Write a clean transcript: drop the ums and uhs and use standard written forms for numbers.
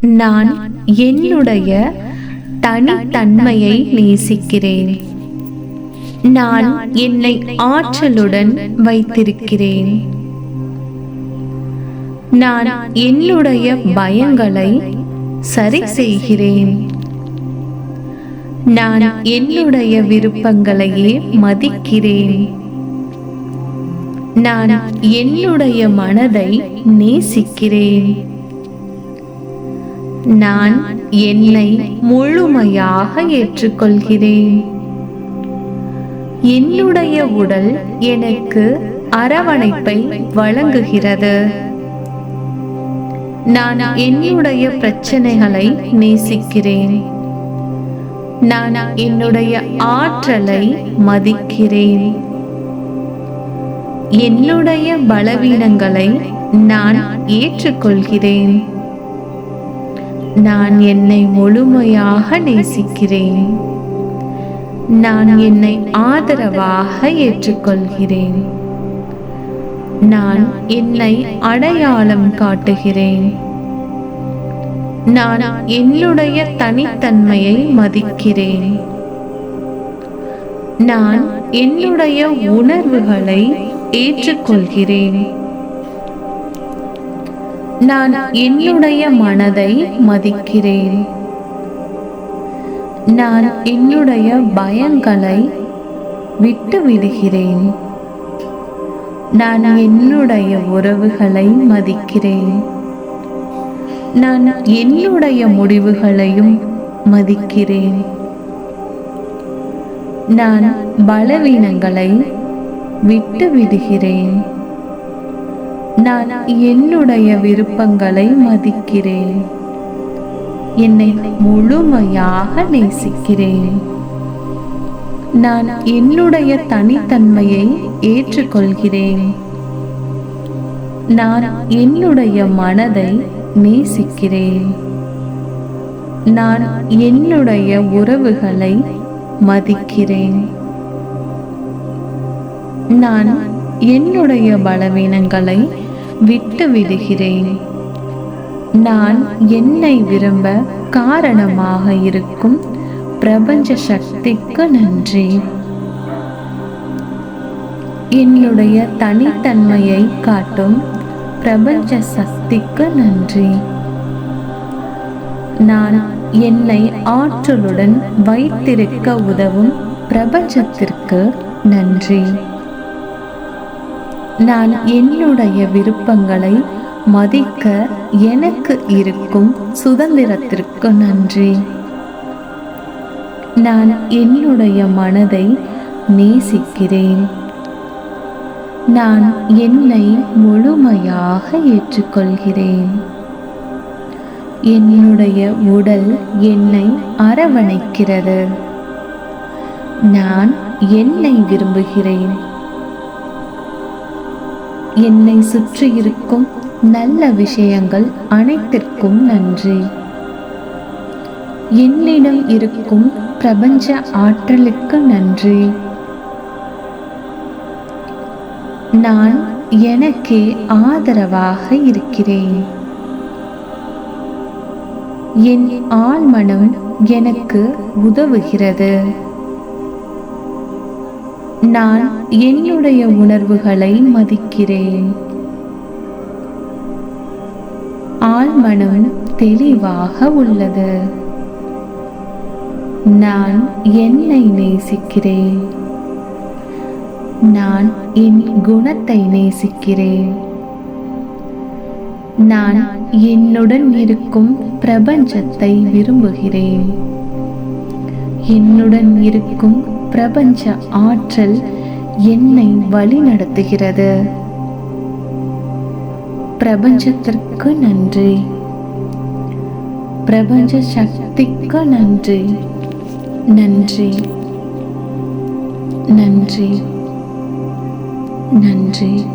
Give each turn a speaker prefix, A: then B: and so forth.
A: நான் என்னுடைய தனித்தன்மையை நேசிக்கிறேன். நான் என்னை ஆற்றலுடன் வைத்திருக்கிறேன். நான் என்னுடைய பயங்களை சரி செய்கிறேன். நான் என்னுடைய விருப்பங்களையே மதிக்கிறேன். நான் என்னுடைய மனதை நேசிக்கிறேன். நான் என்னை முழுமையாக ஏற்றுக்கொள்கிறேன். என்னுடைய உடல் எனக்கு அரவணைப்பை வழங்குகிறது. நான் என்னுடைய பிரச்சனைகளை நேசிக்கிறேன். நான் என்னுடைய ஆற்றலை மதிக்கிறேன். என்னுடைய பலவீனங்களை நான் ஏற்றுக்கொள்கிறேன். நான் என்னை முழுமையாக நேசிக்கிறேன். நான் என்னை ஆதரவாக ஏற்றுக்கொள்கிறேன். நான் என்னை அடையாளம் காட்டுகிறேன். நான் என்னுடைய தனித்தன்மையை மதிக்கிறேன். நான் என்னுடைய உணர்வுகளை ஏற்றுக்கொள்கிறேன். நான் என்னுடைய மனதை மதிக்கிறேன். நான் என்னுடைய பயங்களை விட்டுவிடுகிறேன். நான் என்னுடைய உறவுகளை மதிக்கிறேன். நான் என்னுடைய முடிவுகளையும் மதிக்கிறேன். நான் பலவீனங்களை விட்டுவிடுகிறேன். நான் என்னுடைய விருப்பங்களை மதிக்கிறேன். என்னை முழுமையாக நேசிக்கிறேன். நான் என்னுடைய தனித்தன்மையை ஏற்றுக்கொள்கிறேன். நான் என்னுடைய மனதை நேசிக்கிறேன். நான் என்னுடைய உறவுகளை மதிக்கிறேன். நான் என்னுடைய பலவீனங்களை விட்டுவிடுகிறேன். நான் என்னை விரும்ப காரணமாக இருக்கும் பிரபஞ்ச சக்திக்கு நன்றி. என்னுடைய தனித்தன்மையை காட்டும் பிரபஞ்ச சக்திக்கு நன்றி. நான் என்னை ஆற்றலுடன் வைத்திருக்க உதவும் பிரபஞ்சத்திற்கு நன்றி. நான் என்னுடைய விருப்பங்களை மதிக்க எனக்கு இருக்கும் சுதந்திரத்திற்கு நன்றி. நான் என்னுடைய மனதை நேசிக்கிறேன். நான் என்னை முழுமையாக ஏற்றுக்கொள்கிறேன். என்னுடைய உடல் என்னை அரவணைக்கிறது. நான் என்னை விரும்புகிறேன். என்னை சுற்றி இருக்கும் நல்ல விஷயங்கள் அனைத்திற்கும் நன்றி. என்னிடம் இருக்கும் பிரபஞ்ச ஆற்றலுக்கு நன்றி. நான் எனக்கே ஆதரவாக இருக்கிறேன். என் ஆழ்மனம் எனக்கு உதவுகிறது. நான் என்னுடைய உணர்வுகளை மதிக்கிறேன். ஆழ்மனம் தெளிவாக உள்ளது. நான் என்னை நேசிக்கிறேன். நான் என் குணத்தை நேசிக்கிறேன். நான் என்னுடன் இருக்கும் பிரபஞ்சத்தை விரும்புகிறேன். என்னுடன் இருக்கும் பிரபஞ்ச ஆற்றல் என்னை வழிநடத்துகிறது. பிரபஞ்சத்திற்கு நன்றி. பிரபஞ்ச சக்திக்கு நன்றி. நன்றி, நன்றி, நன்றி.